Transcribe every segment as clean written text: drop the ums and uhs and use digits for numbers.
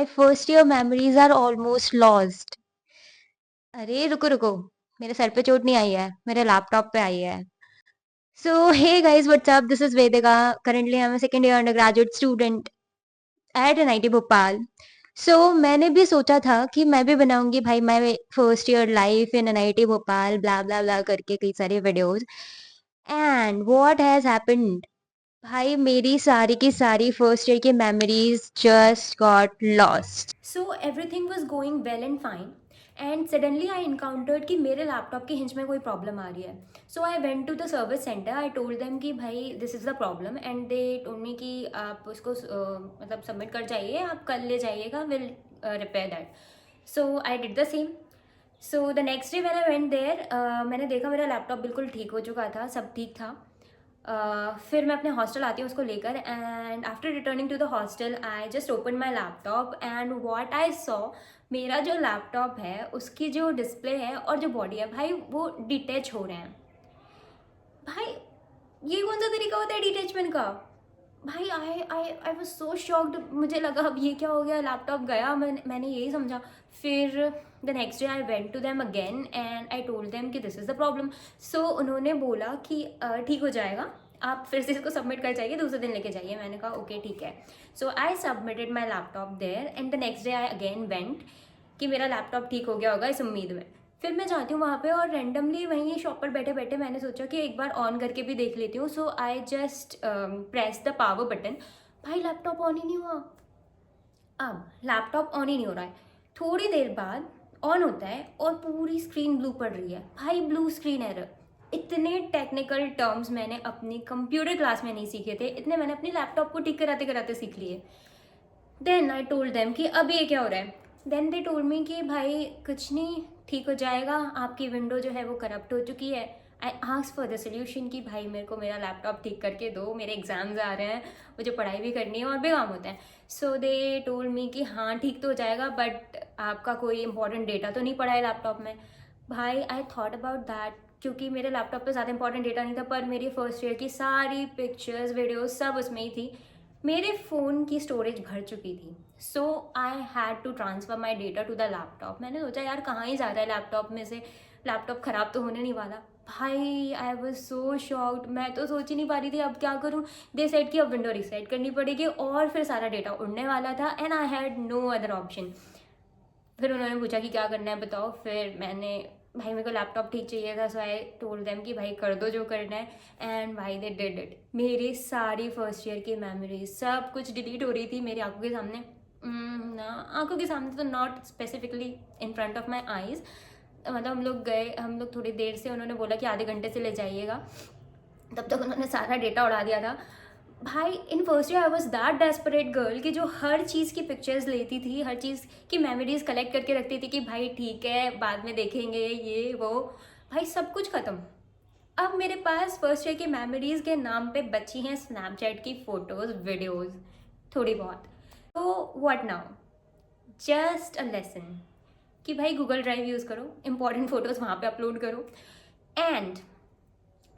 My first year memories are almost lost. अरे रुको रुको, मेरे सर पे चोट नहीं आई है, मेरे लैपटॉप पे आई है. So hey guys, what's up? This is Vedika. Currently I'm a second year undergraduate student at NIT Bhopal. So मैंने भी सोचा था कि मैं भी बनाऊंगी भाई my first year life in NIT Bhopal blah blah blah करके कई सारे videos. And what has happened? भाई मेरी सारी की सारी फर्स्ट ईयर की memories just got lost. So everything was going well and fine and suddenly I encountered कि मेरे लैपटॉप के हिंज में कोई प्रॉब्लम आ रही है. So I went to the service centre. I told them कि भाई this is the problem and they told me कि आप उसको मतलब सबमिट कर जाइए, आप कल ले जाइएगा, will repair that. So I did the same. So the next day when I went there, मैंने देखा मेरा लैपटॉप बिल्कुल ठीक हो चुका था, सब ठीक था. फिर मैं अपने हॉस्टल आती हूँ उसको लेकर and after returning to the hostel I just open my laptop and what I saw, मेरा जो लैपटॉप है उसकी जो डिस्प्ले है और जो बॉडी है भाई वो डिटैच हो रहे हैं. भाई ये कौन सा तरीका होता है डिटैचमेंट का? भाई आई वॉज सो शॉक्ड. मुझे लगा अब ये क्या हो गया, लैपटॉप गया. मैंने यही समझा. फिर the next day I went to them again and I told them कि this is the problem. So उन्होंने बोला कि ठीक हो जाएगा, आप फिर से इसको सबमिट कर जाइए, दूसरे दिन लेके जाइए. मैंने कहा ओके ठीक है. So I submitted my laptop there and the next day I again went कि मेरा लैपटॉप ठीक हो गया होगा इस उम्मीद में. फिर मैं जाती हूँ वहाँ पे और रैंडमली वहीं शॉप पर बैठे बैठे मैंने सोचा कि एक बार ऑन करके भी देख लेती हूँ. So I just press the power button. भाई लैपटॉप ऑन ही नहीं हुआ. अब लैपटॉप ऑन ही नहीं हो रहा है. थोड़ी देर बाद ऑन होता है और पूरी स्क्रीन ब्लू पड़ रही है. भाई ब्लू स्क्रीन एरर. इतने टेक्निकल टर्म्स मैंने अपनी कंप्यूटर क्लास में नहीं सीखे थे, इतने मैंने अपनी लैपटॉप को ठीक कराते कराते सीख लिए. देन आई टोल्ड देम कि अब ये क्या हो रहा है. देन दे टोल्ड मी कि भाई कुछ नहीं, ठीक हो जाएगा, आपकी विंडो जो है वो करप्ट हो चुकी है. I ask for the solution कि भाई मेरे को मेरा लैपटॉप ठीक करके दो, मेरे एग्जाम्स आ रहे हैं, मुझे पढ़ाई भी करनी है और भी काम होता है. सो दे टोल्ड मी कि हाँ ठीक तो हो जाएगा बट आपका कोई इंपॉर्टेंट डेटा तो नहीं पड़ा है लैपटॉप में. भाई आई थॉट अबाउट दैट क्योंकि मेरे लैपटॉप पे ज़्यादा इंपॉर्टेंट डेटा नहीं था, पर मेरी फर्स्ट ईयर की सारी पिक्चर्स वीडियोस सब उसमें ही थी. मेरे फ़ोन की स्टोरेज भर चुकी थी. So I had to transfer my data to the laptop. मैंने सोचा यार कहाँ ही जा रहा है लैपटॉप में से, लैपटॉप ख़राब तो होने नहीं वाला. भाई आई वॉज सो शॉक्ड. मैं तो सोच ही नहीं पा रही थी अब क्या करूँ. दे सेड कि अब विंडो रीसेट करनी पड़ेगी और फिर सारा डेटा उड़ने वाला था and I had no other option. फिर उन्होंने पूछा कि क्या करना है बताओ. फिर मैंने, भाई मेरे को लैपटॉप ठीक चाहिए था. सो आई टोल्ड देम कि भाई कर दो जो करना है एंड भाई दे डिड इट. मेरी सारी फर्स्ट ईयर की मेमोरीज सब कुछ डिलीट हो रही थी मेरी आंखों के सामने. ना आंखों के सामने तो not specifically in front of my eyes. मतलब हम लोग थोड़ी देर से, उन्होंने बोला कि आधे घंटे से ले जाइएगा, तब तक उन्होंने सारा डेटा उड़ा दिया था. भाई in first year I was that desperate girl कि जो हर चीज़ की पिक्चर्स लेती थी, हर चीज़ की मेमोरीज कलेक्ट करके रखती थी कि भाई ठीक है बाद में देखेंगे ये वो. भाई सब कुछ ख़त्म. अब मेरे पास फर्स्ट ईयर की मेमोरीज के नाम पे बची हैं स्नैपचैट की फ़ोटोज़ वीडियोज़ थोड़ी बहुत. तो what now, just a lesson कि भाई गूगल ड्राइव यूज़ करो, इंपॉर्टेंट फ़ोटोज़ वहाँ पे अपलोड करो and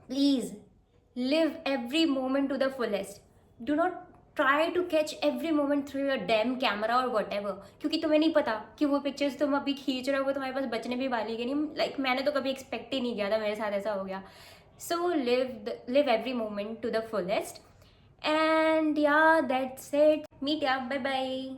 please live every moment to the fullest. Do not try to catch every moment through your damn camera or whatever. क्योंकि तुम्हें नहीं पता कि वो पिक्चर्स तुम अभी खींच रहे हो वो तुम्हारे पास बचने भी वाली है नहीं. लाइक मैंने तो कभी एक्सपेक्ट ही नहीं किया था मेरे साथ ऐसा हो गया. So live every moment to the fullest and yeah that's it. Meet ya, bye bye.